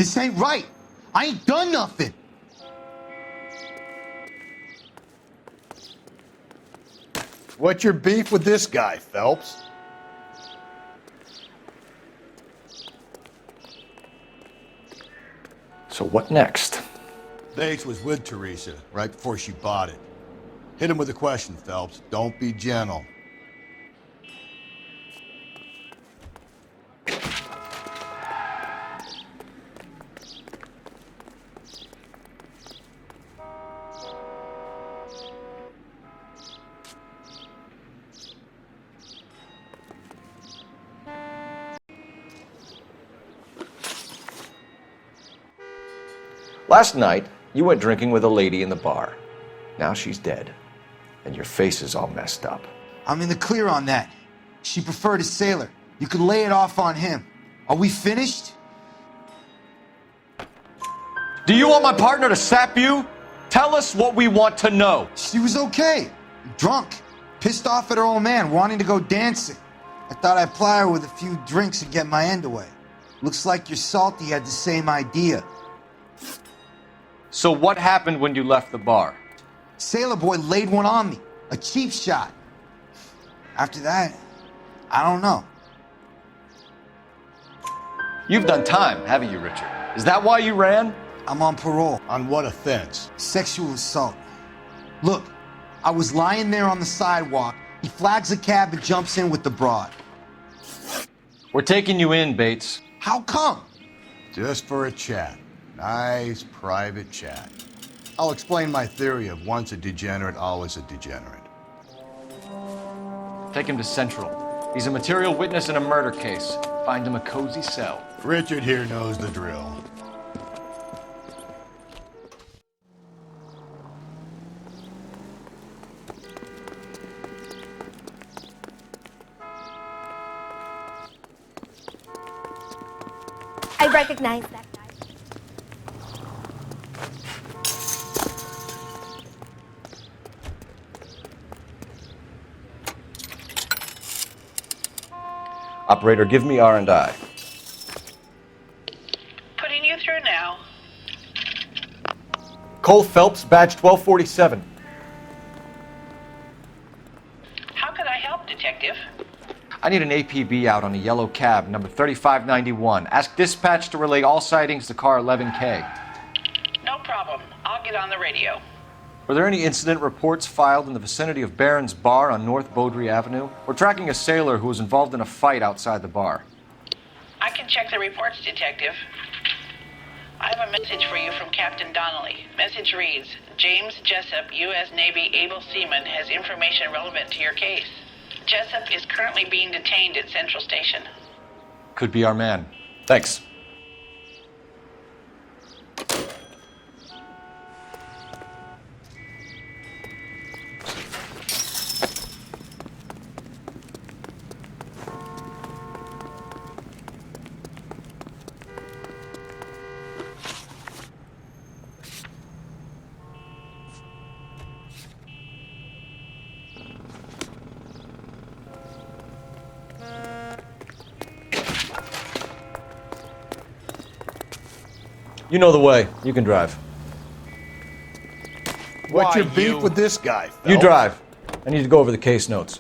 This ain't right. I ain't done nothing. What's your beef with this guy, Phelps? So what next? Bates was with Teresa right before she bought it. Hit him with a question, Phelps. Don't be gentle. Last night, you went drinking with a lady in the bar. Now she's dead, and your face is all messed up. I'm in the clear on that. She preferred a sailor. You could lay it off on him. Are we finished? Do you want my partner to sap you? Tell us what we want to know. She was okay. Drunk. Pissed off at her old man, wanting to go dancing. I thought I'd ply her with a few drinks and get my end away. Looks like your Salty had the same idea. So what happened when you left the bar? Sailor boy laid one on me. A cheap shot. After that, I don't know. You've done time, haven't you, Richard? Is that why you ran? I'm on parole. On what offense? Sexual assault. Look, I was lying there on the sidewalk. He flags a cab and jumps in with the broad. We're taking you in, Bates. How come? Just for a chat. Nice private chat. I'll explain my theory of once a degenerate, always a degenerate. Take him to Central. He's a material witness in a murder case. Find him a cozy cell. Richard here knows the drill. I recognize that guy. Operator, give me R&I. Putting you through now. Cole Phelps, badge 1247. How could I help, Detective? I need an APB out on a yellow cab, number 3591. Ask dispatch to relay all sightings to car 11K. No problem. I'll get on the radio. Were there any incident reports filed in the vicinity of Barron's Bar on North Beaudry Avenue? We're tracking a sailor who was involved in a fight outside the bar. I can check the reports, Detective. I have a message for you from Captain Donnelly. Message reads, James Jessup, U.S. Navy able seaman, has information relevant to your case. Jessup is currently being detained at Central Station. Could be our man. Thanks. You know the way. You can drive. What's your Why, beef you- with this guy, Phelps? You drive. I need to go over the case notes.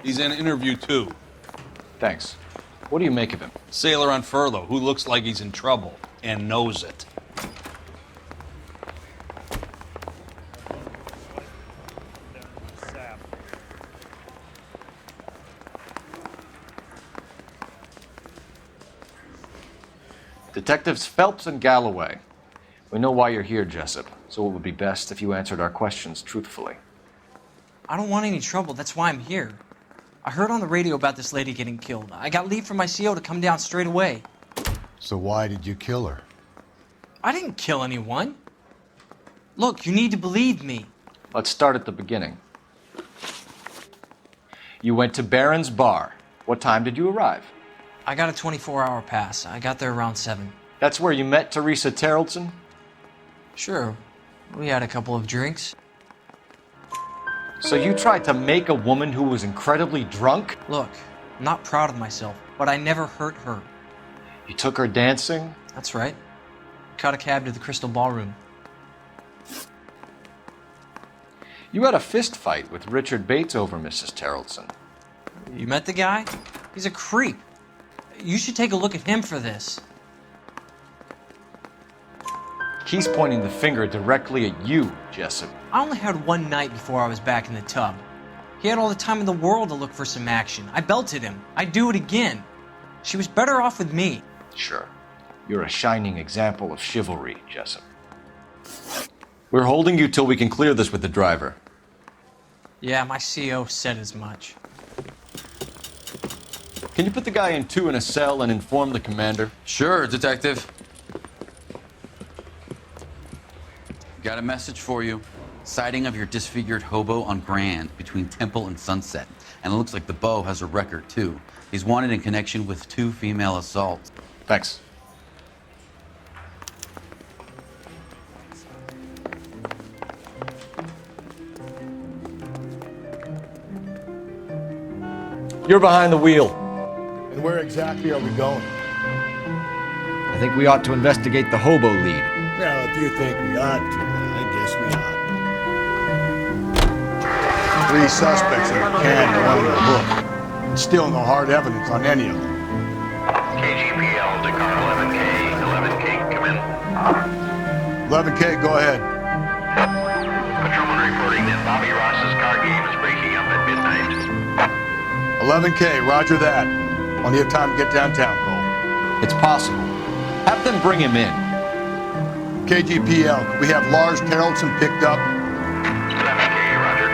He's in interview 2. Thanks. What do you make of him? Sailor on furlough who looks like he's in trouble and knows it. Detectives Phelps and Galloway. We know why you're here, Jessup, so it would be best if you answered our questions truthfully. I don't want any trouble. That's why I'm here. I heard on the radio about this lady getting killed. I got leave from my CO to come down straight away. So why did you kill her? I didn't kill anyone. Look, you need to believe me. Let's start at the beginning. You went to Barron's Bar. What time did you arrive? I got a 24-hour pass. I got there around 7. That's where you met Teresa Terrellson? Sure, we had a couple of drinks. So you tried to make a woman who was incredibly drunk? Look, I'm not proud of myself, but I never hurt her. You took her dancing? That's right. Caught a cab to the Crystal Ballroom. You had a fist fight with Richard Bates over Mrs. Terrellson. You met the guy? He's a creep. You should take a look at him for this. He's pointing the finger directly at you, Jessup. I only had one night before I was back in the tub. He had all the time in the world to look for some action. I belted him. I'd do it again. She was better off with me. Sure. You're a shining example of chivalry, Jessup. We're holding you till we can clear this with the driver. Yeah, my CO said as much. Can you put the guy in 2 in a cell and inform the commander? Sure, Detective. Got a message for you. Sighting of your disfigured hobo on Grand between Temple and Sunset. And it looks like the beau has a record, too. He's wanted in connection with 2 female assaults. Thanks. You're behind the wheel. And where exactly are we going? I think we ought to investigate the hobo lead. Well, if you think we ought to, then I guess we ought. 3 suspects in a can and 1 in the book. And still no hard evidence on any of them. KGPL to car 11K. 11K, come in. 11K, go ahead. Patrolman reporting that Bobby Ross's car game is breaking up at midnight. 11K, roger that. Only have time to get downtown, Cole. It's possible. Have them bring him in. KGPL, could we have Lars Terrellson picked up? 11K, roger.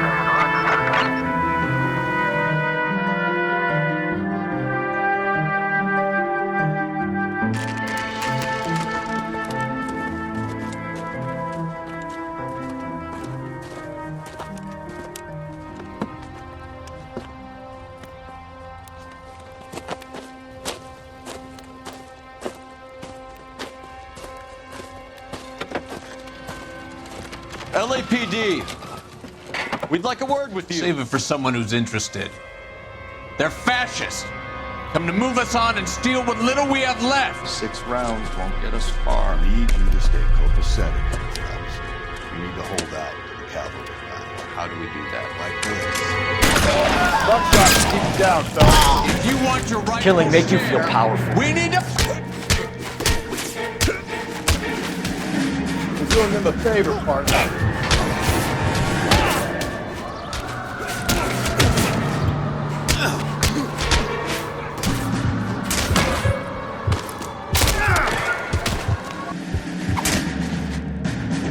LAPD, we'd like a word with you. Save it for someone who's interested. They're fascists. Come to move us on and steal what little we have left. 6 rounds won't get us far. I need you to stay copacetic, Phelps. You need to hold out to the cavalry line. How do we do that? Like this. Buckshot, keep it down, Phelps. If you want your right Killing make you feel powerful. we need to... We're doing them a favor, partner.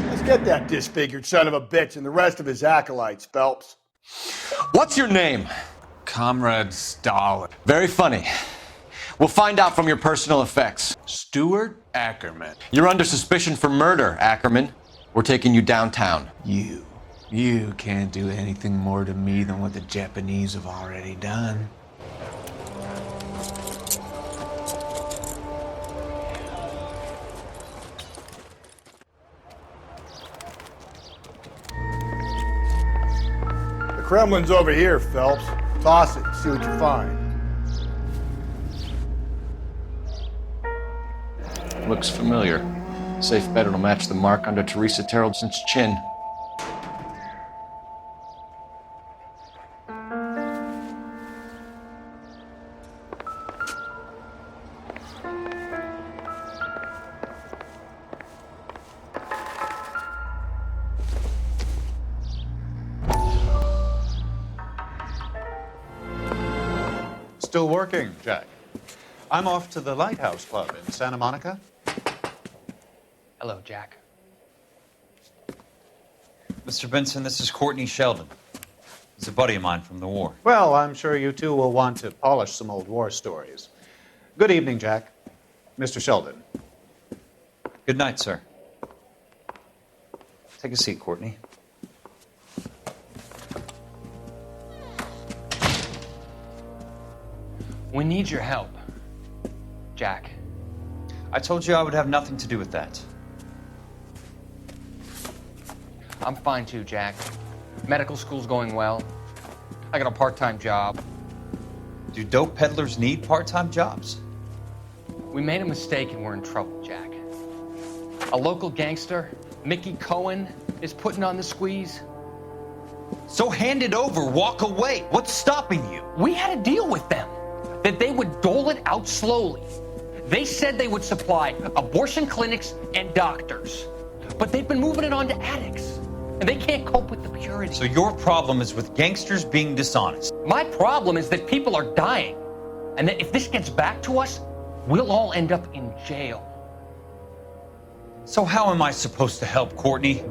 Let's get that disfigured son of a bitch and the rest of his acolytes, Phelps. What's your name? Comrade Stalin. Very funny. We'll find out from your personal effects. Stuart Ackerman. You're under suspicion for murder, Ackerman. We're taking you downtown. You can't do anything more to me than what the Japanese have already done. The Kremlin's over here, Phelps. Toss it, see what you find. Looks familiar. Safe bet it'll match the mark under Teresa Terrellson's chin. Still working, Jack. I'm off to the Lighthouse Club in Santa Monica. Hello, Jack. Mr. Benson, this is Courtney Sheldon. He's a buddy of mine from the war. Well, I'm sure you two will want to polish some old war stories. Good evening, Jack. Mr. Sheldon. Good night, sir. Take a seat, Courtney. We need your help, Jack. I told you I would have nothing to do with that. I'm fine too, Jack. Medical school's going well. I got a part-time job. Do dope peddlers need part-time jobs? We made a mistake and we're in trouble, Jack. A local gangster, Mickey Cohen, is putting on the squeeze. So hand it over, walk away. What's stopping you? We had a deal with them that they would dole it out slowly. They said they would supply abortion clinics and doctors, but they've been moving it on to addicts, and they can't cope with the purity. So your problem is with gangsters being dishonest. My problem is that people are dying, and that if this gets back to us, we'll all end up in jail. So how am I supposed to help, Courtney?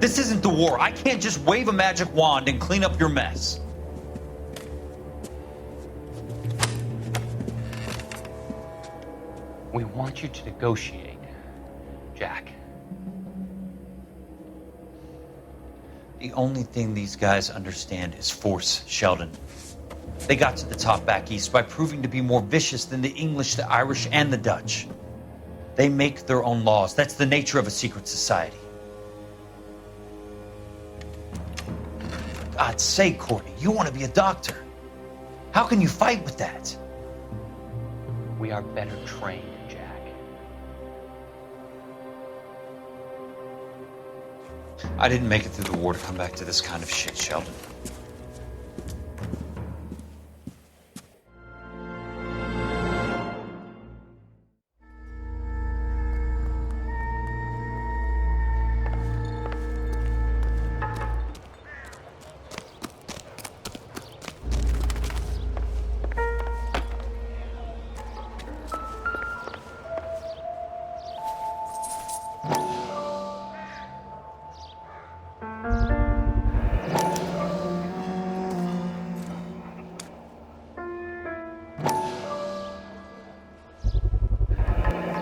This isn't the war. I can't just wave a magic wand and clean up your mess. We want you to negotiate, Jack. The only thing these guys understand is force, Sheldon. They got to the top back east by proving to be more vicious than the English, the Irish, and the Dutch. They make their own laws. That's the nature of a secret society. For God's sake, Courtney, you want to be a doctor. How can you fight with that? We are better trained, Jack. I didn't make it through the war to come back to this kind of shit, Sheldon.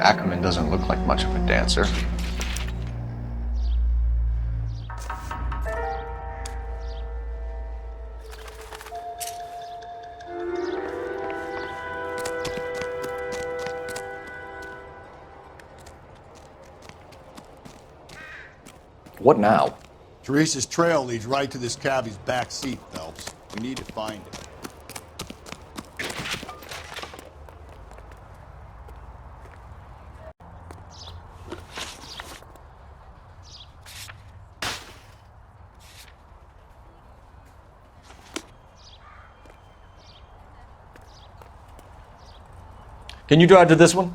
Ackerman doesn't look like much of a dancer. What now? Teresa's trail leads right to this cabbie's back seat, Phelps. We need to find it. Can you drive to this one?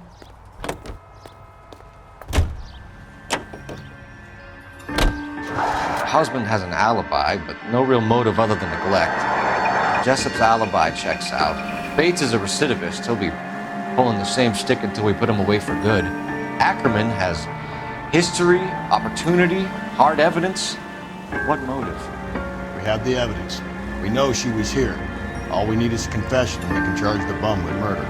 Her husband has an alibi, but no real motive other than neglect. Jessup's alibi checks out. Bates is a recidivist. He'll be pulling the same stick until we put him away for good. Ackerman has history, opportunity, hard evidence. What motive? We have the evidence. We know she was here. All we need is a confession, and we can charge the bum with murder.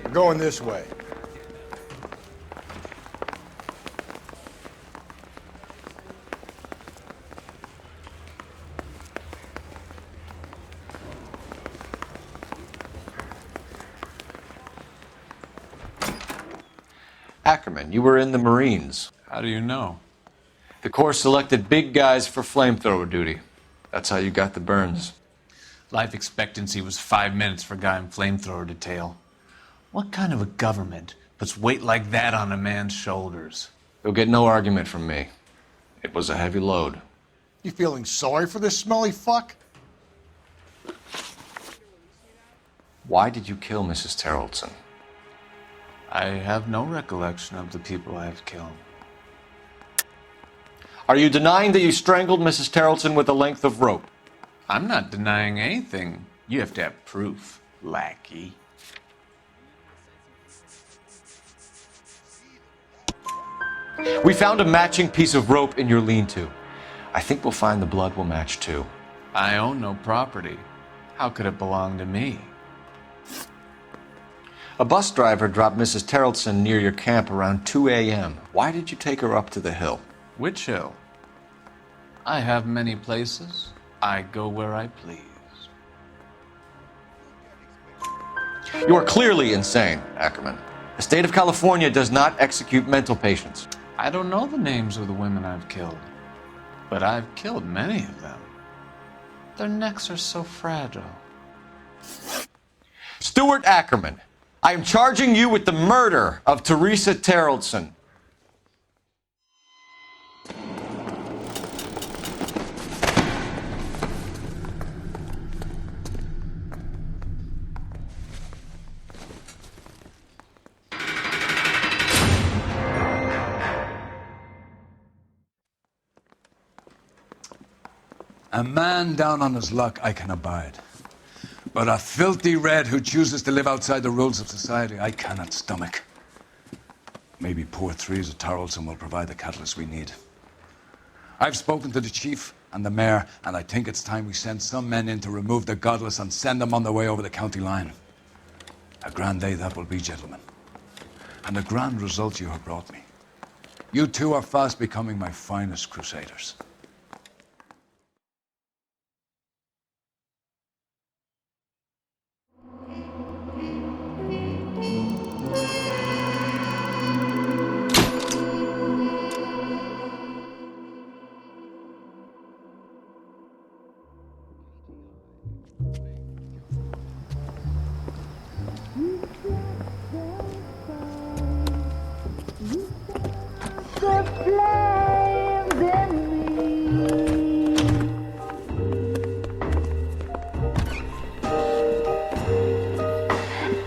We're going this way. Ackerman, you were in the Marines. How do you know? The Corps selected big guys for flamethrower duty. That's how you got the burns. Life expectancy was 5 minutes for a guy in flamethrower detail. What kind of a government puts weight like that on a man's shoulders? You'll get no argument from me. It was a heavy load. You feeling sorry for this smelly fuck? Why did you kill Mrs. Terrellson? I have no recollection of the people I have killed. Are you denying that you strangled Mrs. Terrellson with a length of rope? I'm not denying anything. You have to have proof, lackey. We found a matching piece of rope in your lean-to. I think we'll find the blood will match too. I own no property. How could it belong to me? A bus driver dropped Mrs. Terrelson near your camp around 2 a.m. Why did you take her up to the hill? Which hill? I have many places. I go where I please. You are clearly insane, Ackerman. The state of California does not execute mental patients. I don't know the names of the women I've killed, but I've killed many of them. Their necks are so fragile. Stuart Ackerman, I am charging you with the murder of Teresa Terrelson. A man down on his luck I can abide. But a filthy red who chooses to live outside the rules of society, I cannot stomach. Maybe poor Teresa Terrelson will provide the catalyst we need. I've spoken to the chief and the mayor, and I think it's time we send some men in to remove the godless and send them on their way over the county line. A grand day that will be, gentlemen. And a grand result you have brought me. You two are fast becoming my finest crusaders.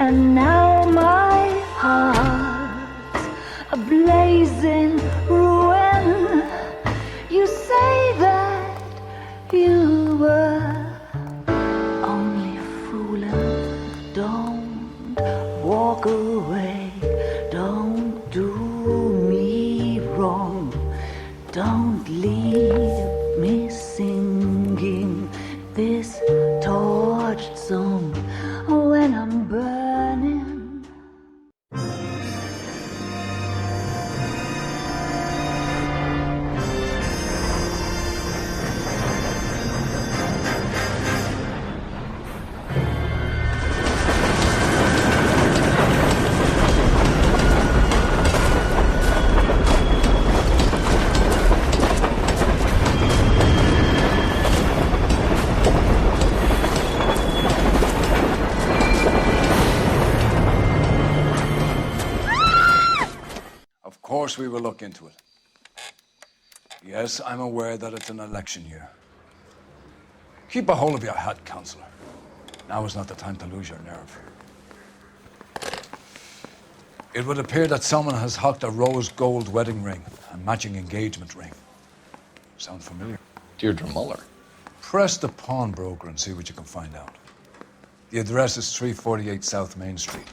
And now my heart's a blazing ruin. You say that you were only fooling. Don't walk away. Don't do me wrong. Don't leave me singing this torched song when I'm burning. Of course we will look into it. Yes, I'm aware that it's an election year. Keep a hold of your hat, Counselor. Now is not the time to lose your nerve. It would appear that someone has hocked a rose gold wedding ring and matching engagement ring. Sound familiar? Deirdre Muller. Press the pawnbroker and see what you can find out. The address is 348 South Main Street.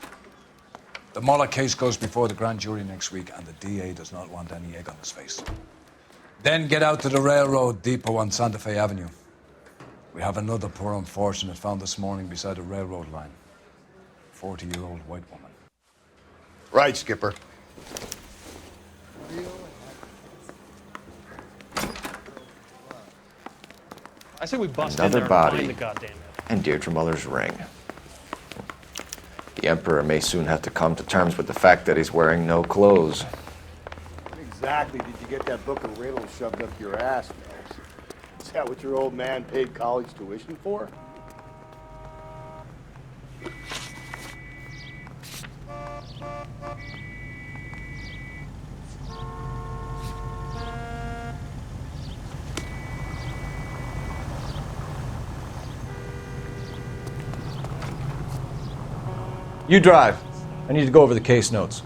The Muller case goes before the grand jury next week, and the DA does not want any egg on his face. Then get out to the railroad depot on Santa Fe Avenue. We have another poor unfortunate found this morning beside a railroad line. 40-year-old white woman. Right, Skipper. I say we bust Another in there body. and find the goddamn it. And Deirdre Muller's ring. The Emperor may soon have to come to terms with the fact that he's wearing no clothes. When exactly did you get that book of riddles shoved up your ass, Mills? Is that what your old man paid college tuition for? You drive. I need to go over the case notes.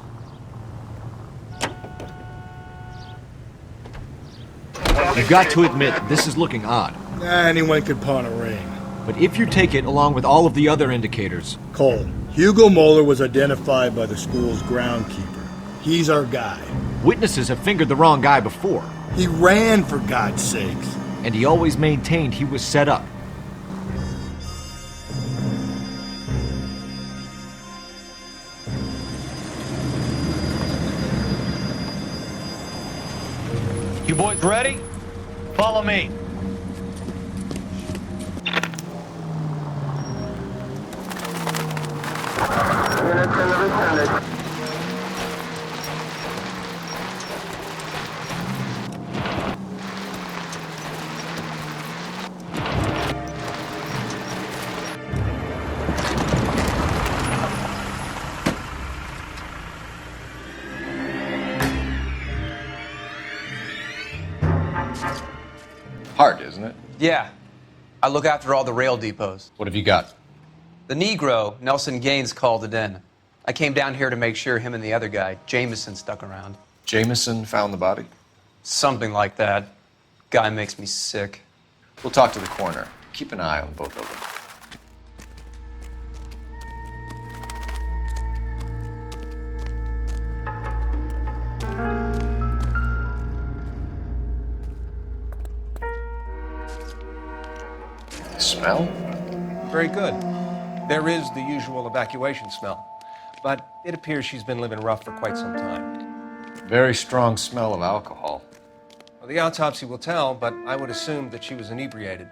You've got to admit, this is looking odd. Anyone could pawn a ring. But if you take it along with all of the other indicators... Cole, Hugo Moeller was identified by the school's groundkeeper. He's our guy. Witnesses have fingered the wrong guy before. He ran, for God's sakes. And he always maintained he was set up. You boys ready? Follow me. Hard, isn't it? Yeah. I look after all the rail depots. What have you got? The Negro, Nelson Gaines, called it in. I came down here to make sure him and the other guy, Jameson, stuck around. Jameson found the body? Something like that. Guy makes me sick. We'll talk to the coroner. Keep an eye on both of them. Smell? Very good. There is the usual evacuation smell, but it appears she's been living rough for quite some time. Very strong smell of alcohol. Well, the autopsy will tell, but I would assume that she was inebriated.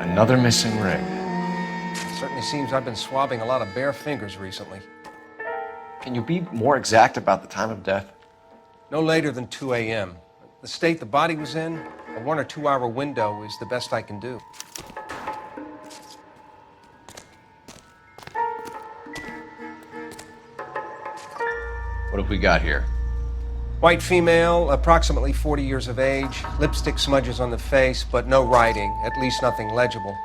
Another missing ring. It certainly seems I've been swabbing a lot of bare fingers recently. Can you be more exact about the time of death? No later than 2 a.m. The state the body was in, a 1 or 2 hour window is the best I can do. What have we got here? White female, approximately 40 years of age, lipstick smudges on the face, but no writing, at least nothing legible.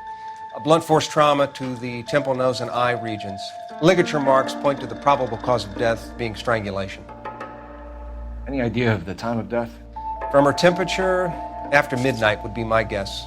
A blunt force trauma to the temple, nose, and eye regions. Ligature marks point to the probable cause of death being strangulation. Any idea of the time of death? From her temperature, after midnight would be my guess.